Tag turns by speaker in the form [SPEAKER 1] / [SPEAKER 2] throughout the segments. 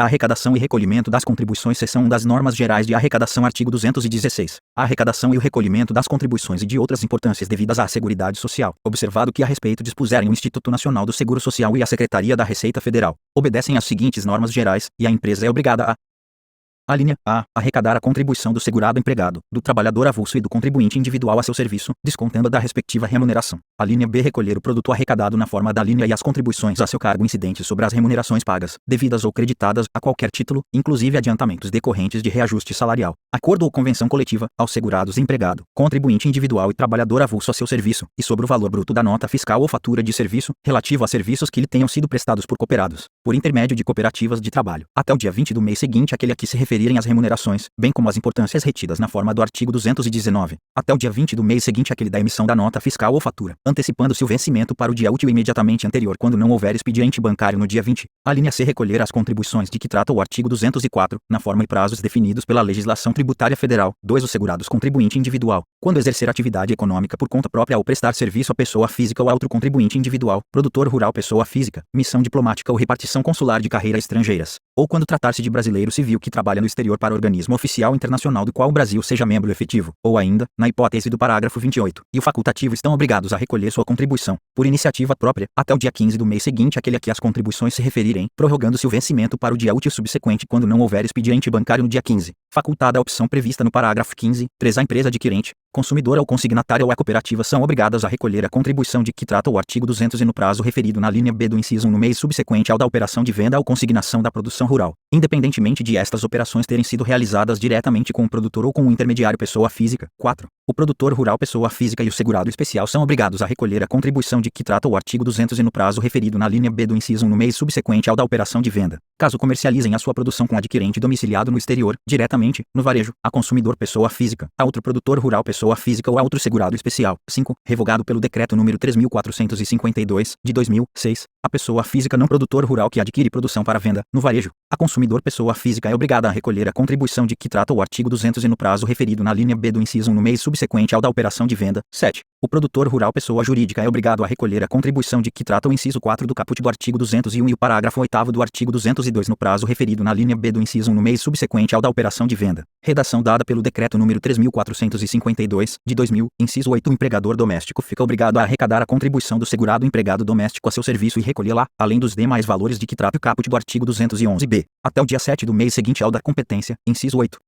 [SPEAKER 1] A arrecadação e recolhimento das contribuições. Seção 1 das Normas Gerais de Arrecadação. Artigo 216. A arrecadação e o recolhimento das contribuições e de outras importâncias devidas à Seguridade Social, observado que a respeito dispuserem o Instituto Nacional do Seguro Social e a Secretaria da Receita Federal, obedecem às seguintes normas gerais, e a empresa é obrigada a: a linha A. Arrecadar a contribuição do segurado empregado, do trabalhador avulso e do contribuinte individual a seu serviço, descontando da respectiva remuneração. A linha B. Recolher o produto arrecadado na forma da linha e as contribuições a seu cargo incidentes sobre as remunerações pagas, devidas ou creditadas, a qualquer título, inclusive adiantamentos decorrentes de reajuste salarial, acordo ou convenção coletiva, aos segurados empregado, contribuinte individual e trabalhador avulso a seu serviço, e sobre o valor bruto da nota fiscal ou fatura de serviço, relativo a serviços que lhe tenham sido prestados por cooperados, por intermédio de cooperativas de trabalho, até o dia 20 do mês seguinte àquele a que se referirem as remunerações, bem como as importâncias retidas na forma do artigo 219, até o dia 20 do mês seguinte àquele da emissão da nota fiscal ou fatura, antecipando-se o vencimento para o dia útil imediatamente anterior quando não houver expediente bancário no dia 20. A linha C. Recolher as contribuições de que trata o artigo 204, na forma e prazos definidos pela legislação tributária federal. 2. Os segurados contribuinte individual, quando exercer atividade econômica por conta própria ou prestar serviço a pessoa física ou a outro contribuinte individual, produtor rural pessoa física, missão diplomática ou repartição consular de carreira estrangeiras, ou quando tratar-se de brasileiro civil que trabalha no exterior para organismo oficial internacional do qual o Brasil seja membro efetivo, ou ainda, na hipótese do parágrafo 28, e o facultativo estão obrigados a recolher sua contribuição, por iniciativa própria, até o dia 15 do mês seguinte àquele a que as contribuições se referirem, prorrogando-se o vencimento para o dia útil subsequente quando não houver expediente bancário no dia 15. Facultada a opção prevista no parágrafo 15, 3. A empresa adquirente, consumidora ou consignatária ou a cooperativa são obrigadas a recolher a contribuição de que trata o artigo 200 e no prazo referido na linha B do inciso 1 no mês subsequente ao da operação de venda ou consignação da produção rural, independentemente de estas operações terem sido realizadas diretamente com o produtor ou com o intermediário pessoa física. 4. O produtor rural pessoa física e o segurado especial são obrigados a recolher a contribuição de que trata o artigo 200 e no prazo referido na linha B do inciso 1 no mês subsequente ao da operação de venda, caso comercializem a sua produção com adquirente domiciliado no exterior, diretamente, no varejo, a consumidor pessoa física, a outro produtor rural pessoa física ou a outro segurado especial. 5. Revogado pelo decreto número 3.452, de 2006, a pessoa física não produtor rural que adquire produção para venda, no varejo, a consumidor pessoa física é obrigada a recolher a contribuição de que trata o artigo 200 e no prazo referido na linha B do inciso 1 no mês subsequente ao da operação de venda. 7. O produtor rural pessoa jurídica é obrigado a recolher a contribuição de que trata o inciso 4 do caput do artigo 201 e o parágrafo 8º do artigo 202 no prazo referido na linha B do inciso 1 no mês subsequente ao da operação de venda. Redação dada pelo decreto número 3.452, de 2000, inciso 8. O empregador doméstico fica obrigado a arrecadar a contribuição do segurado empregado doméstico a seu serviço e recolhê-la, além dos demais valores de que trata o caput do artigo 211b, até o dia 7 do mês seguinte ao da competência. Inciso 8.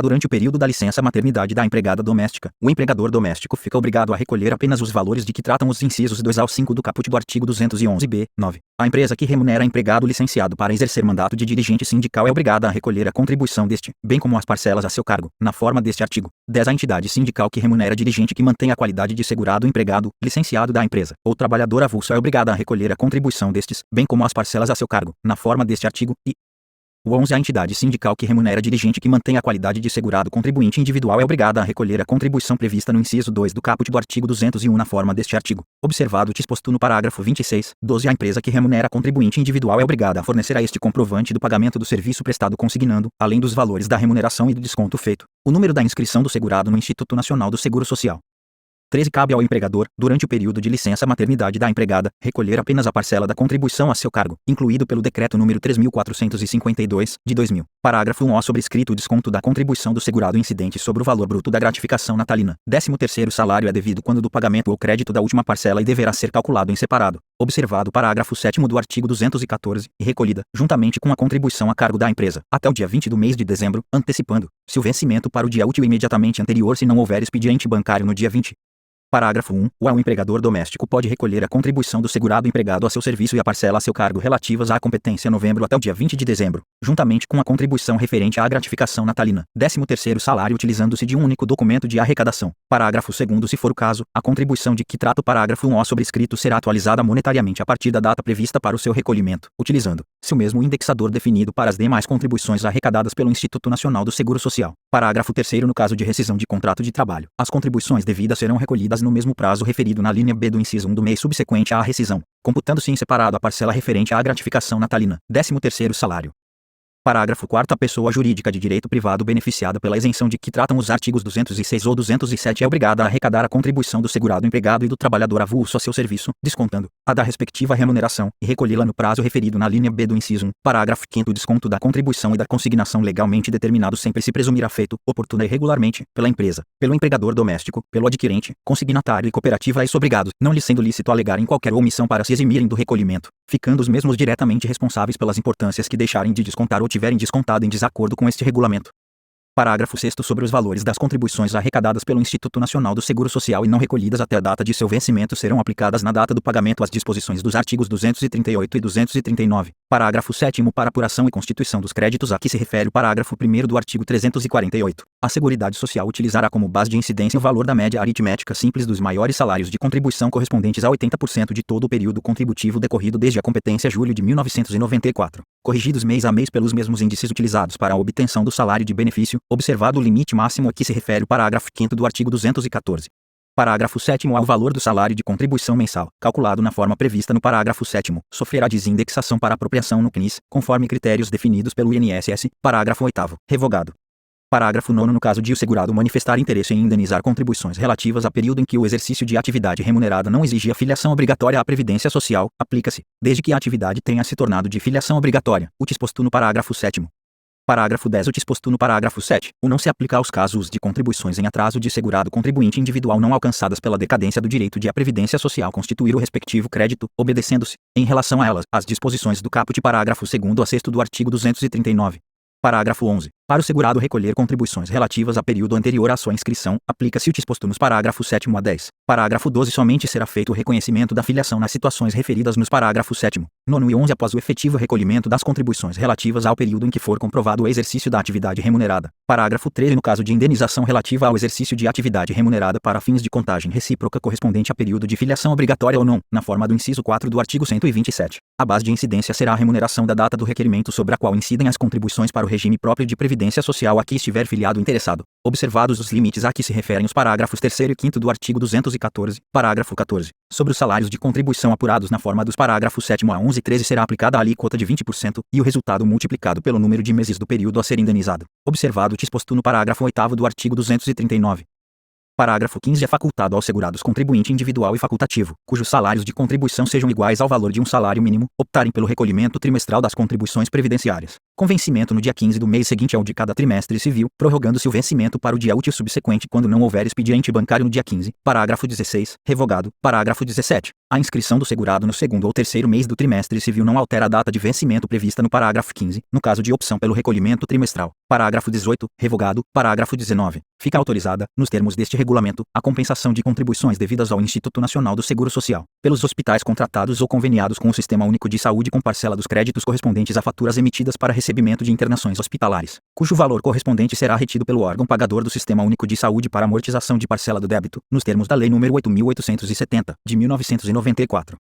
[SPEAKER 1] Durante o período da licença maternidade da empregada doméstica, o empregador doméstico fica obrigado a recolher apenas os valores de que tratam os incisos 2 ao 5 do caput do artigo 211b. 9. A empresa que remunera empregado licenciado para exercer mandato de dirigente sindical é obrigada a recolher a contribuição deste, bem como as parcelas a seu cargo, na forma deste artigo. 10. A entidade sindical que remunera dirigente que mantém a qualidade de segurado empregado, licenciado da empresa, ou trabalhador avulso é obrigada a recolher a contribuição destes, bem como as parcelas a seu cargo, na forma deste artigo. E 11. A entidade sindical que remunera dirigente que mantém a qualidade de segurado contribuinte individual é obrigada a recolher a contribuição prevista no inciso 2 do caput do artigo 201 na forma deste artigo, observado o disposto no parágrafo 26. 12. A empresa que remunera contribuinte individual é obrigada a fornecer a este comprovante do pagamento do serviço prestado consignando, além dos valores da remuneração e do desconto feito, o número da inscrição do segurado no Instituto Nacional do Seguro Social. 13. Cabe ao empregador, durante o período de licença maternidade da empregada, recolher apenas a parcela da contribuição a seu cargo, incluído pelo decreto número 3.452, de 2000. Parágrafo 1. Sobrescrito o desconto da contribuição do segurado incidente sobre o valor bruto da gratificação natalina. 13º salário é devido quando do pagamento ou crédito da última parcela e deverá ser calculado em separado, observado o parágrafo 7º do artigo 214, e recolhida, juntamente com a contribuição a cargo da empresa, até o dia 20 do mês de dezembro, antecipando-se o vencimento para o dia útil imediatamente anterior se não houver expediente bancário no dia 20. Parágrafo 1. O empregador doméstico pode recolher a contribuição do segurado empregado a seu serviço e a parcela a seu cargo relativas à competência novembro até o dia 20 de dezembro, juntamente com a contribuição referente à gratificação natalina. 13º salário utilizando-se de um único documento de arrecadação. Parágrafo 2º. Se for o caso, a contribuição de que trata o parágrafo 1 sobrescrito será atualizada monetariamente a partir da data prevista para o seu recolhimento, utilizando-se o mesmo indexador definido para as demais contribuições arrecadadas pelo Instituto Nacional do Seguro Social. Parágrafo 3º. No caso de rescisão de contrato de trabalho, as contribuições devidas serão recolhidas no mesmo prazo referido na linha B do inciso 1 do mês subsequente à rescisão, computando-se em separado a parcela referente à gratificação natalina. 13º salário Parágrafo 4º. A pessoa jurídica de direito privado beneficiada pela isenção de que tratam os artigos 206 ou 207 é obrigada a arrecadar a contribuição do segurado empregado e do trabalhador avulso a seu serviço, descontando a da respectiva remuneração, e recolhê-la no prazo referido na linha B do inciso 1. Parágrafo 5º. O desconto da contribuição e da consignação legalmente determinado sempre se presumirá feito, oportuna e regularmente, pela empresa, pelo empregador doméstico, pelo adquirente, consignatário e cooperativa a isso obrigados, não lhe sendo lícito alegar em qualquer omissão para se eximirem do recolhimento, ficando os mesmos diretamente responsáveis pelas importâncias que deixarem de descontar ou tiverem descontado em desacordo com este regulamento. Parágrafo 6º. Sobre os valores das contribuições arrecadadas pelo Instituto Nacional do Seguro Social e não recolhidas até a data de seu vencimento serão aplicadas na data do pagamento as disposições dos artigos 238 e 239. Parágrafo 7º. Para apuração e constituição dos créditos a que se refere o parágrafo 1º do artigo 348, a Seguridade Social utilizará como base de incidência o valor da média aritmética simples dos maiores salários de contribuição correspondentes a 80% de todo o período contributivo decorrido desde a competência julho de 1994, corrigidos mês a mês pelos mesmos índices utilizados para a obtenção do salário de benefício, observado o limite máximo a que se refere o parágrafo 5º do artigo 214. Parágrafo 7º. Ao valor do salário de contribuição mensal, calculado na forma prevista no parágrafo 7º, sofrerá desindexação para apropriação no CNIS, conforme critérios definidos pelo INSS. Parágrafo 8º. Revogado. Parágrafo 9º. No caso de o segurado manifestar interesse em indenizar contribuições relativas a período em que o exercício de atividade remunerada não exigia filiação obrigatória à Previdência Social, aplica-se, desde que a atividade tenha se tornado de filiação obrigatória, o disposto no parágrafo 7º. Parágrafo 10. O disposto no parágrafo 7. O não se aplica aos casos de contribuições em atraso de segurado contribuinte individual não alcançadas pela decadência do direito de a Previdência Social constituir o respectivo crédito, obedecendo-se, em relação a elas, as disposições do caput parágrafo 2º a 6º do artigo 239. Parágrafo 11. Para o segurado recolher contribuições relativas a período anterior à sua inscrição, aplica-se o disposto nos parágrafos 7º a 10. Parágrafo 12. Somente será feito o reconhecimento da filiação nas situações referidas nos parágrafos 7º, 9º e 11 após o efetivo recolhimento das contribuições relativas ao período em que for comprovado o exercício da atividade remunerada. Parágrafo 13. No caso de indenização relativa ao exercício de atividade remunerada para fins de contagem recíproca correspondente a período de filiação obrigatória ou não, na forma do inciso 4 do artigo 127, a base de incidência será a remuneração da data do requerimento sobre a qual incidem as contribuições para o regime próprio de previdência social a que estiver filiado o interessado, observados os limites a que se referem os parágrafos 3º e 5º do artigo 214, parágrafo 14. Sobre os salários de contribuição apurados na forma dos parágrafos 7º a 11 e 13 será aplicada a alíquota de 20% e o resultado multiplicado pelo número de meses do período a ser indenizado, observado o disposto no parágrafo 8º do artigo 239. Parágrafo 15. É facultado aos segurados contribuinte individual e facultativo, cujos salários de contribuição sejam iguais ao valor de um salário mínimo, optarem pelo recolhimento trimestral das contribuições previdenciárias, com vencimento no dia 15 do mês seguinte ao de cada trimestre civil, prorrogando-se o vencimento para o dia útil subsequente quando não houver expediente bancário no dia 15. Parágrafo 16. Revogado. Parágrafo 17. A inscrição do segurado no segundo ou terceiro mês do trimestre civil não altera a data de vencimento prevista no parágrafo 15, no caso de opção pelo recolhimento trimestral. Parágrafo 18. Revogado. Parágrafo 19. Fica autorizada, nos termos deste regulamento, a compensação de contribuições devidas ao Instituto Nacional do Seguro Social, pelos hospitais contratados ou conveniados com o Sistema Único de Saúde com parcela dos créditos correspondentes a faturas emitidas para recebimento de internações hospitalares, cujo valor correspondente será retido pelo órgão pagador do Sistema Único de Saúde para amortização de parcela do débito, nos termos da Lei nº 8.870, de 1994.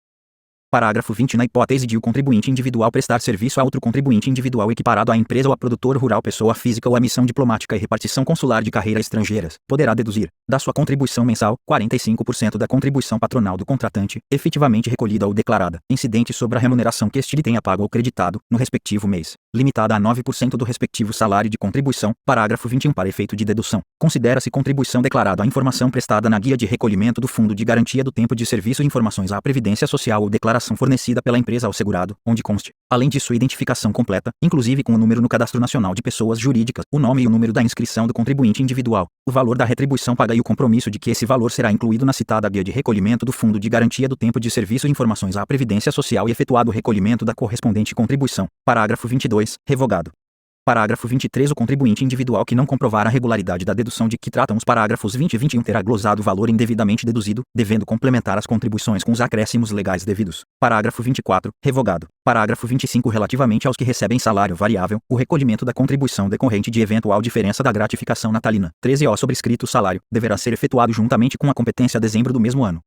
[SPEAKER 1] Parágrafo 20. Na hipótese de o contribuinte individual prestar serviço a outro contribuinte individual equiparado à empresa ou a produtor rural pessoa física ou a missão diplomática e repartição consular de carreira estrangeiras, poderá deduzir, da sua contribuição mensal, 45% da contribuição patronal do contratante, efetivamente recolhida ou declarada, incidente sobre a remuneração que este lhe tenha pago ou creditado, no respectivo mês, limitada a 9% do respectivo salário de contribuição. Parágrafo 21. Para efeito de dedução, considera-se contribuição declarada a informação prestada na guia de recolhimento do Fundo de Garantia do Tempo de Serviço e informações à Previdência Social ou declaração fornecida pela empresa ao segurado, onde conste, além de sua identificação completa, inclusive com o número no Cadastro Nacional de Pessoas Jurídicas, o nome e o número da inscrição do contribuinte individual, o valor da retribuição paga e o compromisso de que esse valor será incluído na citada guia de recolhimento do Fundo de Garantia do Tempo de Serviço e informações à Previdência Social e efetuado o recolhimento da correspondente contribuição. Parágrafo 22. Revogado. Parágrafo 23. O contribuinte individual que não comprovar a regularidade da dedução de que tratam os parágrafos 20 e 21 terá glosado o valor indevidamente deduzido, devendo complementar as contribuições com os acréscimos legais devidos. Parágrafo 24. Revogado. Parágrafo 25. Relativamente aos que recebem salário variável, o recolhimento da contribuição decorrente de eventual diferença da gratificação natalina, 13O sobrescrito salário, deverá ser efetuado juntamente com a competência a dezembro do mesmo ano.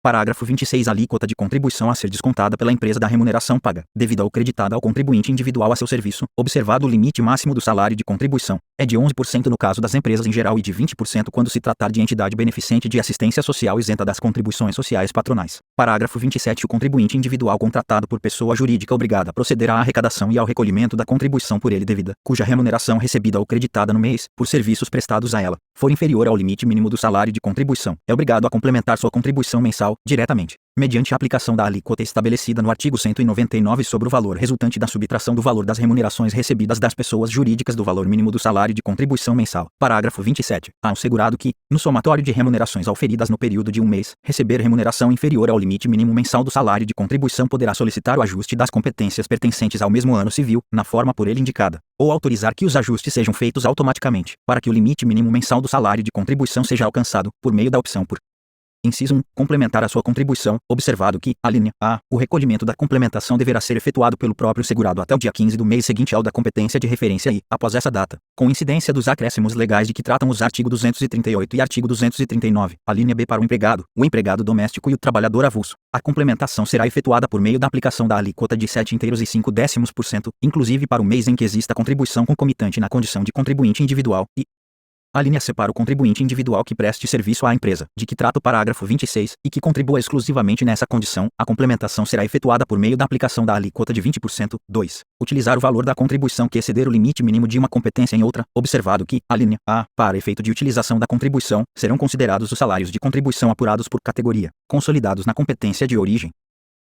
[SPEAKER 1] Parágrafo 26. A alíquota de contribuição a ser descontada pela empresa da remuneração paga, devida ou creditada ao contribuinte individual a seu serviço, observado o limite máximo do salário de contribuição, é de 11% no caso das empresas em geral e de 20% quando se tratar de entidade beneficente de assistência social isenta das contribuições sociais patronais. Parágrafo 27. O contribuinte individual contratado por pessoa jurídica obrigada a proceder à arrecadação e ao recolhimento da contribuição por ele devida, cuja remuneração recebida ou creditada no mês, por serviços prestados a ela, for inferior ao limite mínimo do salário de contribuição, é obrigado a complementar sua contribuição mensal, diretamente, mediante a aplicação da alíquota estabelecida no artigo 199 sobre o valor resultante da subtração do valor das remunerações recebidas das pessoas jurídicas do valor mínimo do salário de contribuição mensal. Parágrafo 27. Ao segurado que, no somatório de remunerações auferidas no período de um mês, receber remuneração inferior ao limite mínimo mensal do salário de contribuição poderá solicitar o ajuste das competências pertencentes ao mesmo ano civil, na forma por ele indicada, ou autorizar que os ajustes sejam feitos automaticamente, para que o limite mínimo mensal do salário de contribuição seja alcançado, por meio da opção por Inciso 1. Complementar a sua contribuição, observado que, alínea A, o recolhimento da complementação deverá ser efetuado pelo próprio segurado até o dia 15 do mês seguinte ao da competência de referência e, após essa data, com incidência dos acréscimos legais de que tratam os artigo 238 e artigo 239, alínea B para o empregado doméstico e o trabalhador avulso. A complementação será efetuada por meio da aplicação da alíquota de 7,5%, inclusive para o mês em que exista contribuição concomitante na condição de contribuinte individual e a linha C para o contribuinte individual que preste serviço à empresa, de que trata o parágrafo 26, e que contribua exclusivamente nessa condição, a complementação será efetuada por meio da aplicação da alíquota de 20%. 2. Utilizar o valor da contribuição que exceder o limite mínimo de uma competência em outra, observado que, a linha A, para efeito de utilização da contribuição, serão considerados os salários de contribuição apurados por categoria, consolidados na competência de origem.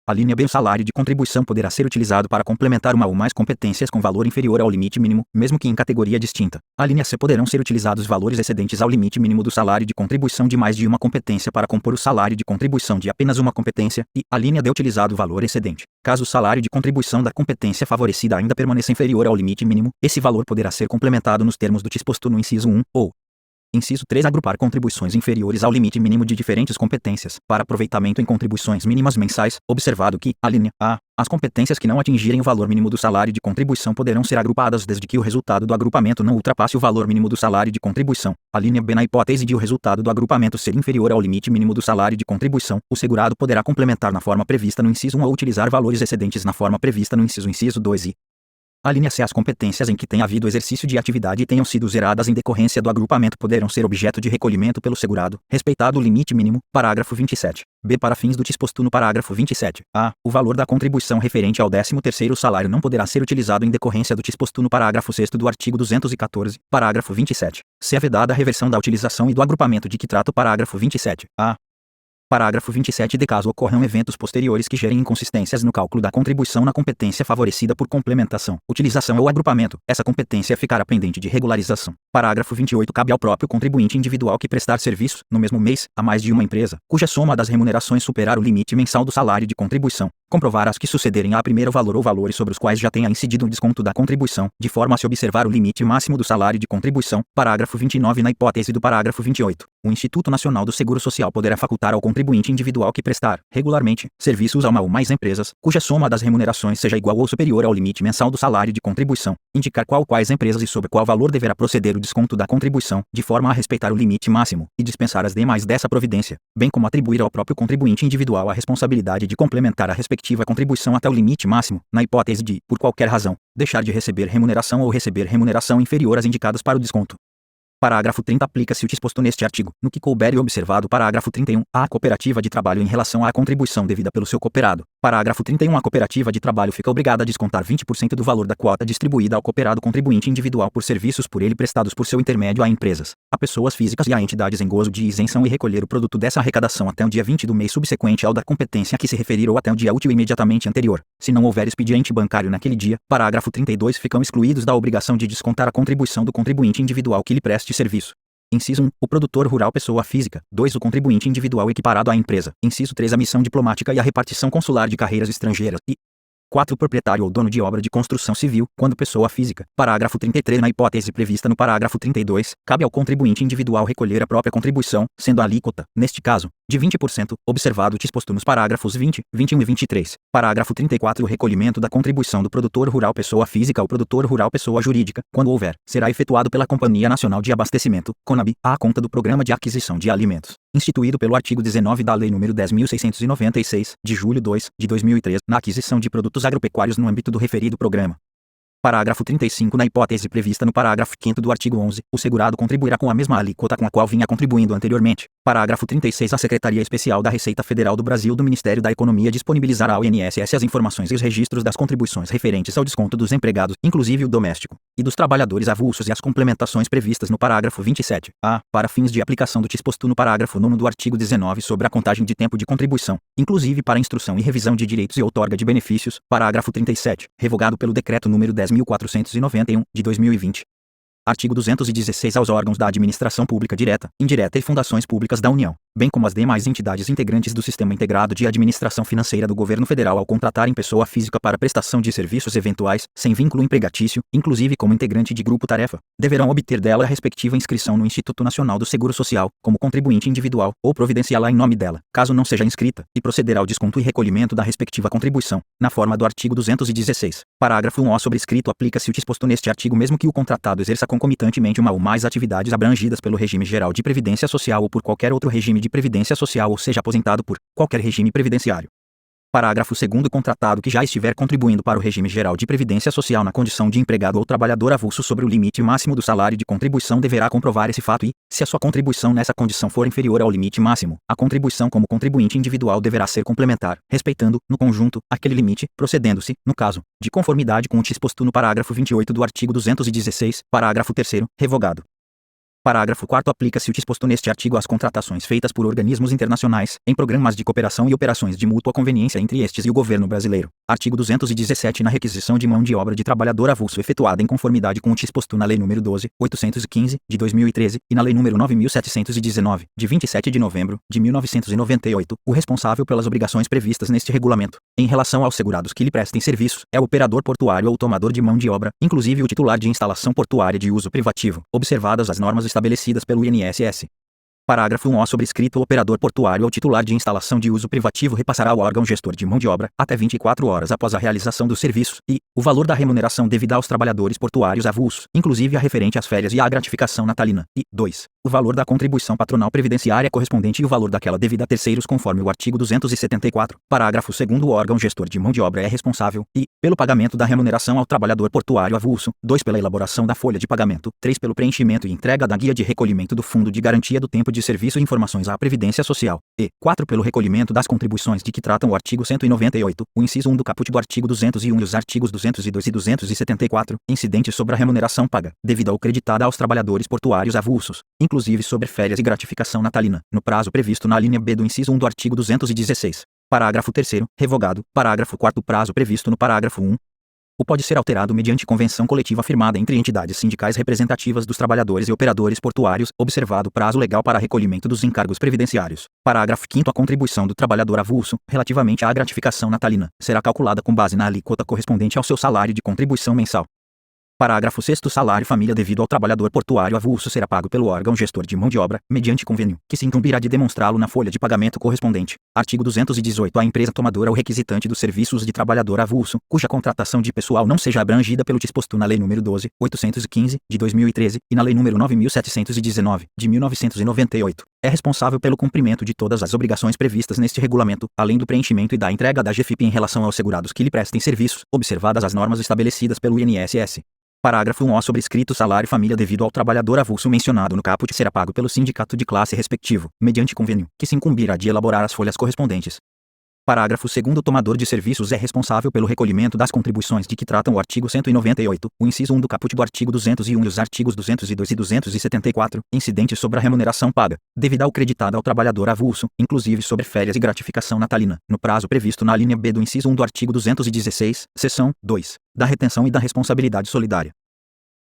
[SPEAKER 1] A linha B. O salário de contribuição poderá ser utilizado para complementar uma ou mais competências com valor inferior ao limite mínimo, mesmo que em categoria distinta. A linha C. Poderão ser utilizados valores excedentes ao limite mínimo do salário de contribuição de mais de uma competência para compor o salário de contribuição de apenas uma competência, e, a linha D. Utilizado o valor excedente. Caso o salário de contribuição da competência favorecida ainda permaneça inferior ao limite mínimo, esse valor poderá ser complementado nos termos do disposto no inciso 1, ou Inciso 3. Agrupar contribuições inferiores ao limite mínimo de diferentes competências, para aproveitamento em contribuições mínimas mensais, observado que, a linha A, as competências que não atingirem o valor mínimo do salário de contribuição poderão ser agrupadas desde que o resultado do agrupamento não ultrapasse o valor mínimo do salário de contribuição. A linha B. Na hipótese de o resultado do agrupamento ser inferior ao limite mínimo do salário de contribuição, o segurado poderá complementar na forma prevista no inciso 1 ou utilizar valores excedentes na forma prevista no inciso 2 e a linha C. As competências em que tenha havido exercício de atividade e tenham sido zeradas em decorrência do agrupamento poderão ser objeto de recolhimento pelo segurado, respeitado o limite mínimo. Parágrafo 27. B. Para fins do disposto no parágrafo 27. A. O valor da contribuição referente ao 13º salário não poderá ser utilizado em decorrência do disposto no parágrafo 6º do artigo 214, parágrafo 27. Se é vedada a reversão da utilização e do agrupamento de que trata o parágrafo 27. A. Parágrafo 27. De caso ocorram eventos posteriores que gerem inconsistências no cálculo da contribuição na competência favorecida por complementação, utilização ou agrupamento, essa competência ficará pendente de regularização. Parágrafo 28. Cabe ao próprio contribuinte individual que prestar serviços, no mesmo mês, a mais de uma empresa, cuja soma das remunerações superar o limite mensal do salário de contribuição, comprovar as que sucederem a primeiro valor ou valores sobre os quais já tenha incidido um desconto da contribuição, de forma a se observar o limite máximo do salário de contribuição. Parágrafo 29. Na hipótese do parágrafo 28, o Instituto Nacional do Seguro Social poderá facultar ao contribuinte individual que prestar, regularmente, serviços a uma ou mais empresas, cuja soma das remunerações seja igual ou superior ao limite mensal do salário de contribuição, indicar quais empresas e sobre qual valor deverá proceder o desconto da contribuição, de forma a respeitar o limite máximo, e dispensar as demais dessa providência, bem como atribuir ao próprio contribuinte individual a responsabilidade de complementar a respectiva contribuição até o limite máximo, na hipótese de, por qualquer razão, deixar de receber remuneração ou receber remuneração inferior às indicadas para o desconto. Parágrafo 30. Aplica-se o disposto neste artigo, no que couber e observado o parágrafo 31, à cooperativa de trabalho em relação à contribuição devida pelo seu cooperado. Parágrafo 31. A cooperativa de trabalho fica obrigada a descontar 20% do valor da quota distribuída ao cooperado contribuinte individual por serviços por ele prestados por seu intermédio a empresas, a pessoas físicas e a entidades em gozo de isenção e recolher o produto dessa arrecadação até o dia 20 do mês subsequente ao da competência a que se referir ou até o dia útil imediatamente anterior, se não houver expediente bancário naquele dia. Parágrafo 32. Ficam excluídos da obrigação de descontar a contribuição do contribuinte individual que lhe preste serviço. Inciso 1. O produtor rural pessoa física. 2. O contribuinte individual equiparado à empresa. Inciso 3. A missão diplomática e a repartição consular de carreiras estrangeiras. E 4. O proprietário ou dono de obra de construção civil, quando pessoa física. Parágrafo 33. Na hipótese prevista no parágrafo 32, cabe ao contribuinte individual recolher a própria contribuição, sendo a alíquota, neste caso, de 20%, observado o disposto nos parágrafos 20, 21 e 23. Parágrafo 34. O recolhimento da contribuição do produtor rural pessoa física ou produtor rural pessoa jurídica, quando houver, será efetuado pela Companhia Nacional de Abastecimento, CONAB, à conta do Programa de Aquisição de Alimentos. instituído pelo artigo 19 da Lei nº 10.696, de julho 2, de 2003, na aquisição de produtos agropecuários no âmbito do referido programa. Parágrafo 35. Na hipótese prevista no parágrafo 5º do artigo 11, o segurado contribuirá com a mesma alíquota com a qual vinha contribuindo anteriormente. Parágrafo 36. A Secretaria Especial da Receita Federal do Brasil do Ministério da Economia disponibilizará ao INSS as informações e os registros das contribuições referentes ao desconto dos empregados, inclusive o doméstico, e dos trabalhadores avulsos e as complementações previstas no parágrafo 27. A. Para fins de aplicação do disposto no parágrafo 9º do artigo 19 sobre a contagem de tempo de contribuição, inclusive para instrução e revisão de direitos e outorga de benefícios. Parágrafo 37. Revogado pelo Decreto nº 10.491, de 2020. Artigo 216. Aos órgãos da administração pública direta, indireta e fundações públicas da União, bem como as demais entidades integrantes do Sistema Integrado de Administração Financeira do Governo Federal ao contratarem pessoa física para prestação de serviços eventuais, sem vínculo empregatício, inclusive como integrante de grupo-tarefa, deverão obter dela a respectiva inscrição no Instituto Nacional do Seguro Social, como contribuinte individual, ou providenciá-la em nome dela, caso não seja inscrita, e proceder ao desconto e recolhimento da respectiva contribuição, na forma do artigo 216. Parágrafo 1. Ao sobrescrito aplica-se o disposto neste artigo mesmo que o contratado exerça concomitantemente uma ou mais atividades abrangidas pelo regime geral de previdência social ou por qualquer outro regime de previdência social ou seja aposentado por qualquer regime previdenciário. Parágrafo 2º. O contratado que já estiver contribuindo para o regime geral de previdência social na condição de empregado ou trabalhador avulso sobre o limite máximo do salário de contribuição deverá comprovar esse fato e, se a sua contribuição nessa condição for inferior ao limite máximo, a contribuição como contribuinte individual deverá ser complementar, respeitando, no conjunto, aquele limite, procedendo-se, no caso, de conformidade com o disposto no parágrafo 28 do artigo 216, parágrafo 3º, revogado. Parágrafo 4º. Aplica-se o disposto neste artigo às contratações feitas por organismos internacionais, em programas de cooperação e operações de mútua conveniência entre estes e o governo brasileiro. Artigo 217. Na requisição de mão de obra de trabalhador avulso efetuada em conformidade com o disposto na Lei nº 12.815, de 2013, e na Lei nº 9.719, de 27 de novembro, de 1998, o responsável pelas obrigações previstas neste regulamento, em relação aos segurados que lhe prestem serviços, é o operador portuário ou tomador de mão de obra, inclusive o titular de instalação portuária de uso privativo, observadas as normas estabelecidas pelo INSS. Parágrafo 1. O sobrescrito operador portuário ou titular de instalação de uso privativo repassará ao órgão gestor de mão de obra, até 24 horas após a realização dos serviços, e o valor da remuneração devida aos trabalhadores portuários avulsos, inclusive a referente às férias e à gratificação natalina, e 2. O valor da contribuição patronal previdenciária correspondente e o valor daquela devida a terceiros conforme o artigo 274. Parágrafo 2º. O órgão gestor de mão de obra é responsável, e, pelo pagamento da remuneração ao trabalhador portuário avulso, 2. Pela elaboração da folha de pagamento, 3. Pelo preenchimento e entrega da guia de recolhimento do Fundo de Garantia do Tempo de Serviço e informações à Previdência Social, e 4. Pelo recolhimento das contribuições de que tratam o artigo 198, o inciso 1 do caput do artigo 201 e os artigos 202 e 274, incidentes sobre a remuneração paga, devida ou creditada aos trabalhadores portuários avulsos, inclusive sobre férias e gratificação natalina, no prazo previsto na linha B do inciso 1 do artigo 216. Parágrafo 3º, revogado. Parágrafo 4º. O prazo previsto no parágrafo 1. O pode ser alterado mediante convenção coletiva firmada entre entidades sindicais representativas dos trabalhadores e operadores portuários, observado o prazo legal para recolhimento dos encargos previdenciários. Parágrafo 5º. A contribuição do trabalhador avulso, relativamente à gratificação natalina, será calculada com base na alíquota correspondente ao seu salário de contribuição mensal. Parágrafo 6º. O salário família devido ao trabalhador portuário avulso será pago pelo órgão gestor de mão de obra, mediante convênio, que se incumbirá de demonstrá-lo na folha de pagamento correspondente. Artigo 218. A empresa tomadora ou requisitante dos serviços de trabalhador avulso, cuja contratação de pessoal não seja abrangida pelo disposto na Lei nº 12.815, de 2013, e na Lei nº 9.719, de 1998, é responsável pelo cumprimento de todas as obrigações previstas neste regulamento, além do preenchimento e da entrega da GFIP em relação aos segurados que lhe prestem serviços, observadas as normas estabelecidas pelo INSS. Parágrafo 1. O sobrescrito salário família devido ao trabalhador avulso mencionado no caput será pago pelo sindicato de classe respectivo, mediante convênio, que se incumbirá de elaborar as folhas correspondentes. Parágrafo 2º. O tomador de serviços é responsável pelo recolhimento das contribuições de que tratam o artigo 198, o inciso 1 do caput do artigo 201 e os artigos 202 e 274, incidentes sobre a remuneração paga, devida ou creditada ao trabalhador avulso, inclusive sobre férias e gratificação natalina, no prazo previsto na linha B do inciso 1 do artigo 216, seção 2, da retenção e da responsabilidade solidária.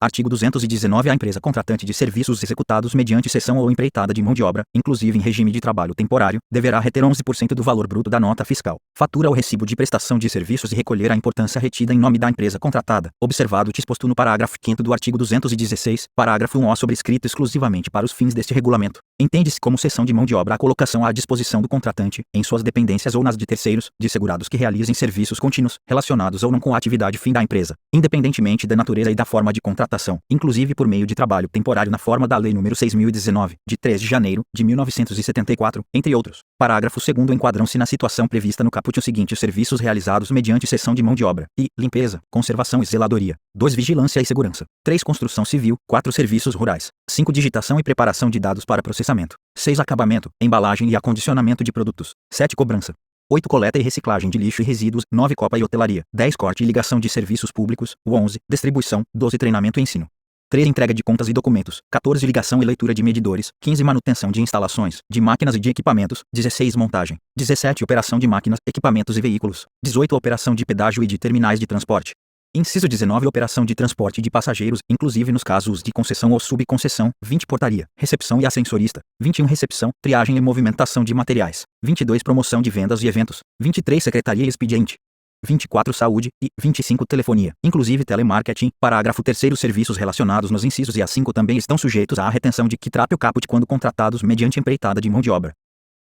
[SPEAKER 1] Artigo 219. A empresa contratante de serviços executados mediante cessão ou empreitada de mão de obra, inclusive em regime de trabalho temporário, deverá reter 11% do valor bruto da nota fiscal, fatura ou recibo de prestação de serviços e recolher a importância retida em nome da empresa contratada, observado o disposto no parágrafo 5º do artigo 216, parágrafo 1 sobrescrito exclusivamente para os fins deste regulamento, Entende-se como cessão de mão de obra a colocação à disposição do contratante, em suas dependências ou nas de terceiros, de segurados que realizem serviços contínuos, relacionados ou não com a atividade fim da empresa, independentemente da natureza e da forma de contratação, inclusive por meio de trabalho temporário na forma da Lei nº 6.019, de 3 de janeiro, de 1974, entre outros. Parágrafo 2º. Enquadram-se na situação prevista no caput os seguintes serviços realizados mediante cessão de mão de obra: I. Limpeza, conservação e zeladoria. 2. Vigilância e segurança. 3. Construção civil. 4. Serviços rurais. 5. Digitação e preparação de dados para processamento. 6. Acabamento, embalagem e acondicionamento de produtos. 7. Cobrança. 8. Coleta e reciclagem de lixo e resíduos. 9. Copa e hotelaria. 10. Corte e ligação de serviços públicos. 11. Distribuição. 12. Treinamento e ensino. 13. Entrega de contas e documentos. 14. Ligação e leitura de medidores. 15. Manutenção de instalações, de máquinas e de equipamentos. 16. Montagem. 17. Operação de máquinas, equipamentos e veículos. 18. Operação de pedágio e de terminais de transporte. Inciso 19. Operação de transporte de passageiros, inclusive nos casos de concessão ou subconcessão. 20. Portaria, recepção e ascensorista. 21. Recepção, triagem e movimentação de materiais. 22. Promoção de vendas e eventos. 23. Secretaria e expediente. 24. Saúde e 25. Telefonia, inclusive telemarketing. Parágrafo 3º. Serviços relacionados nos incisos e A5 também estão sujeitos à retenção de que trata o caput quando contratados mediante empreitada de mão de obra.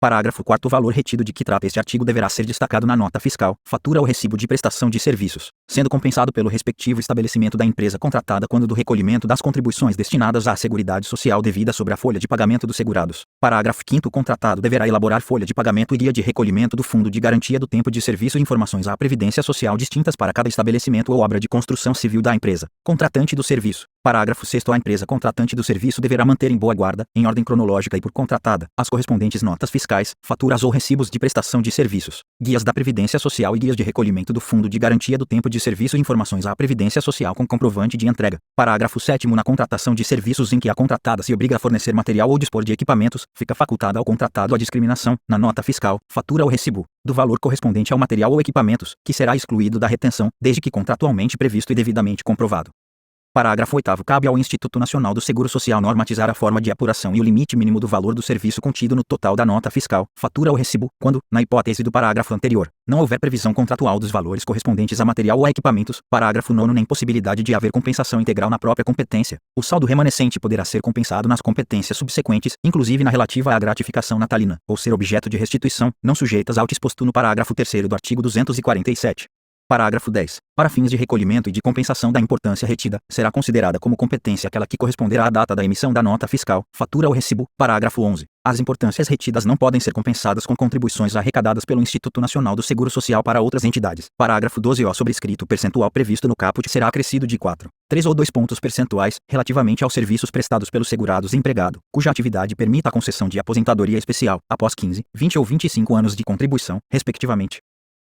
[SPEAKER 1] Parágrafo 4º. O valor retido de que trata este artigo deverá ser destacado na nota fiscal, fatura ou recibo de prestação de serviços, sendo compensado pelo respectivo estabelecimento da empresa contratada quando do recolhimento das contribuições destinadas à Seguridade Social devida sobre a folha de pagamento dos segurados. Parágrafo 5º. O contratado deverá elaborar folha de pagamento e guia de recolhimento do Fundo de Garantia do Tempo de Serviço e informações à Previdência Social distintas para cada estabelecimento ou obra de construção civil da empresa contratante do serviço. Parágrafo 6º. A empresa contratante do serviço deverá manter em boa guarda, em ordem cronológica e por contratada, as correspondentes notas fiscais, faturas ou recibos de prestação de serviços, guias da Previdência Social e guias de recolhimento do Fundo de Garantia do Tempo de Serviço e informações à Previdência Social com comprovante de entrega. Parágrafo 7º. Na contratação de serviços em que a contratada se obriga a fornecer material ou dispor de equipamentos, fica facultada ao contratado a discriminação, na nota fiscal, fatura ou recibo, do valor correspondente ao material ou equipamentos, que será excluído da retenção, desde que contratualmente previsto e devidamente comprovado. Parágrafo 8º. Cabe ao Instituto Nacional do Seguro Social normatizar a forma de apuração e o limite mínimo do valor do serviço contido no total da nota fiscal, fatura ou recibo, quando, na hipótese do parágrafo anterior, não houver previsão contratual dos valores correspondentes a material ou a equipamentos. Parágrafo 9º. Nem possibilidade de haver compensação integral na própria competência. O saldo remanescente poderá ser compensado nas competências subsequentes, inclusive na relativa à gratificação natalina, ou ser objeto de restituição, não sujeitas ao disposto no parágrafo 3º do artigo 247. Parágrafo 10. Para fins de recolhimento e de compensação da importância retida, será considerada como competência aquela que corresponderá à data da emissão da nota fiscal, fatura ou recibo. Parágrafo 11. As importâncias retidas não podem ser compensadas com contribuições arrecadadas pelo Instituto Nacional do Seguro Social para outras entidades. Parágrafo 12. O sobrescrito percentual previsto no caput será acrescido de 4, 3 ou 2 pontos percentuais, relativamente aos serviços prestados pelos segurados e empregado, cuja atividade permita a concessão de aposentadoria especial, após 15, 20 ou 25 anos de contribuição, respectivamente.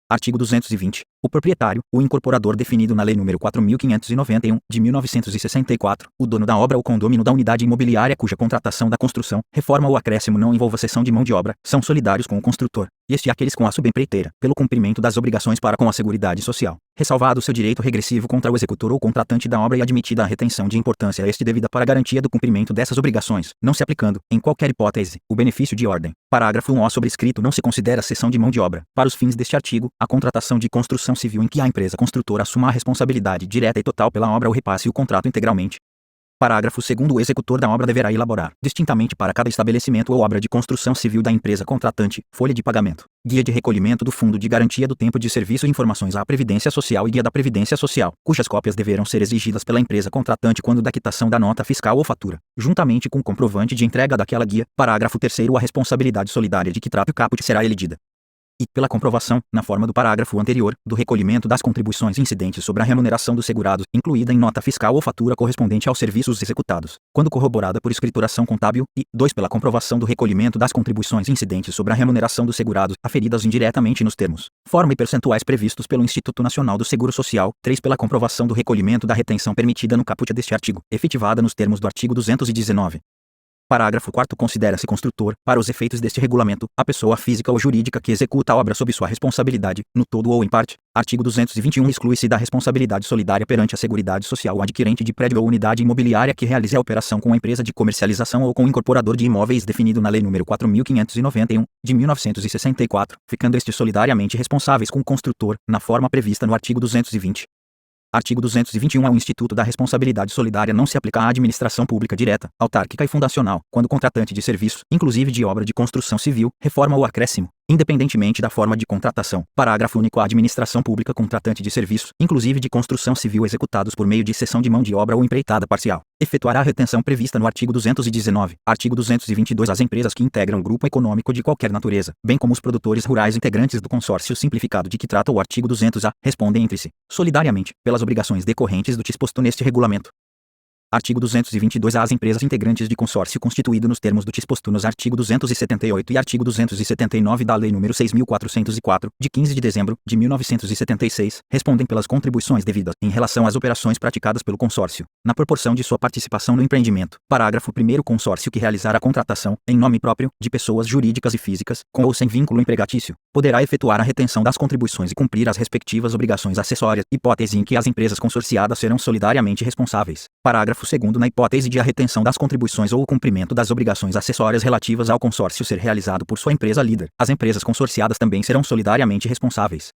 [SPEAKER 1] Artigo 220. O proprietário, o incorporador definido na Lei nº 4.591, de 1964, o dono da obra ou condômino da unidade imobiliária cuja contratação da construção, reforma ou acréscimo não envolva cessão de mão de obra, são solidários com o construtor, e aqueles com a subempreiteira, pelo cumprimento das obrigações para com a Seguridade Social, ressalvado seu direito regressivo contra o executor ou contratante da obra e admitida a retenção de importância devida para a garantia do cumprimento dessas obrigações, não se aplicando, em qualquer hipótese, o benefício de ordem. Parágrafo 1. O sobrescrito não se considera cessão de mão de obra, para os fins deste artigo, a contratação de construção civil em que a empresa construtora assuma a responsabilidade direta e total pela obra ou repasse o contrato integralmente. Parágrafo 2º. O executor da obra deverá elaborar, distintamente para cada estabelecimento ou obra de construção civil da empresa contratante, folha de pagamento, guia de recolhimento do Fundo de Garantia do Tempo de Serviço e informações à Previdência Social e guia da Previdência Social, cujas cópias deverão ser exigidas pela empresa contratante quando da quitação da nota fiscal ou fatura, juntamente com o comprovante de entrega daquela guia. Parágrafo 3º. A responsabilidade solidária de que trata o caput será elidida e, pela comprovação, na forma do parágrafo anterior, do recolhimento das contribuições incidentes sobre a remuneração dos segurados, incluída em nota fiscal ou fatura correspondente aos serviços executados, quando corroborada por escrituração contábil, e 2. Pela comprovação do recolhimento das contribuições incidentes sobre a remuneração dos segurados, aferidas indiretamente nos termos, forma e percentuais previstos pelo Instituto Nacional do Seguro Social. 3. Pela comprovação do recolhimento da retenção permitida no caput deste artigo, efetivada nos termos do artigo 219. Parágrafo 4º. Considera-se construtor, para os efeitos deste regulamento, a pessoa física ou jurídica que executa a obra sob sua responsabilidade, no todo ou em parte. Artigo 221. Exclui-se da responsabilidade solidária perante a Seguridade Social o adquirente de prédio ou unidade imobiliária que realize a operação com a empresa de comercialização ou com o incorporador de imóveis definido na Lei nº 4.591, de 1964, ficando estes solidariamente responsáveis com o construtor, na forma prevista no artigo 220. Artigo 221. O Instituto da Responsabilidade Solidária não se aplica à administração pública direta, autárquica e fundacional, quando contratante de serviços, inclusive de obra de construção civil, reforma ou acréscimo, independentemente da forma de contratação. Parágrafo único. A administração pública contratante de serviços, inclusive de construção civil executados por meio de cessão de mão de obra ou empreitada parcial, efetuará a retenção prevista no artigo 219. Artigo 222. As empresas que integram o grupo econômico de qualquer natureza, bem como os produtores rurais integrantes do consórcio simplificado de que trata o artigo 200-A, respondem entre si, solidariamente, pelas obrigações decorrentes do disposto neste regulamento. Artigo 222. As empresas integrantes de consórcio constituído nos termos do disposto nos artigo 278 e artigo 279 da Lei nº 6.404, de 15 de dezembro de 1976, respondem pelas contribuições devidas, em relação às operações praticadas pelo consórcio, na proporção de sua participação no empreendimento. Parágrafo 1º. O consórcio que realizar a contratação, em nome próprio, de pessoas jurídicas e físicas, com ou sem vínculo empregatício, poderá efetuar a retenção das contribuições e cumprir as respectivas obrigações acessórias, hipótese em que as empresas consorciadas serão solidariamente responsáveis. Parágrafo 2º. Na hipótese de a retenção das contribuições ou o cumprimento das obrigações acessórias relativas ao consórcio ser realizado por sua empresa líder, as empresas consorciadas também serão solidariamente responsáveis.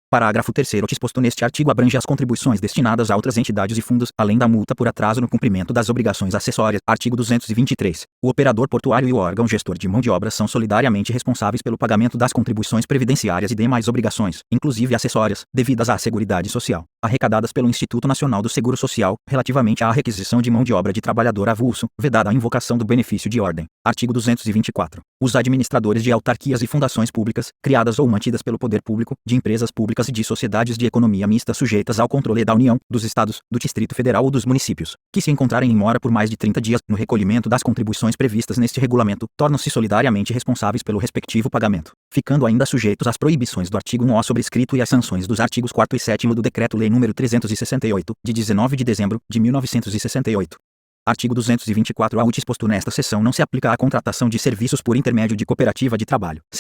[SPEAKER 1] Parágrafo 3º. O disposto neste artigo abrange as contribuições destinadas a outras entidades e fundos, além da multa por atraso no cumprimento das obrigações acessórias. Artigo 223. O operador portuário e o órgão gestor de mão de obra são solidariamente responsáveis pelo pagamento das contribuições previdenciárias e demais obrigações, inclusive acessórias, devidas à Seguridade Social, arrecadadas pelo Instituto Nacional do Seguro Social, relativamente à requisição de mão de obra de trabalhador avulso, vedada a invocação do benefício de ordem. Artigo 224. Os administradores de autarquias e fundações públicas, criadas ou mantidas pelo poder público, de empresas públicas e de sociedades de economia mista sujeitas ao controle da União, dos Estados, do Distrito Federal ou dos municípios, que se encontrarem em mora por mais de 30 dias no recolhimento das contribuições previstas neste regulamento, tornam-se solidariamente responsáveis pelo respectivo pagamento, ficando ainda sujeitos às proibições do artigo 1-O sobrescrito e às sanções dos artigos 4º e 7º do Decreto-Lei nº 368, de 19 de dezembro de 1968. Artigo 224. O disposto nesta seção não se aplica à contratação de serviços por intermédio de cooperativa de trabalho,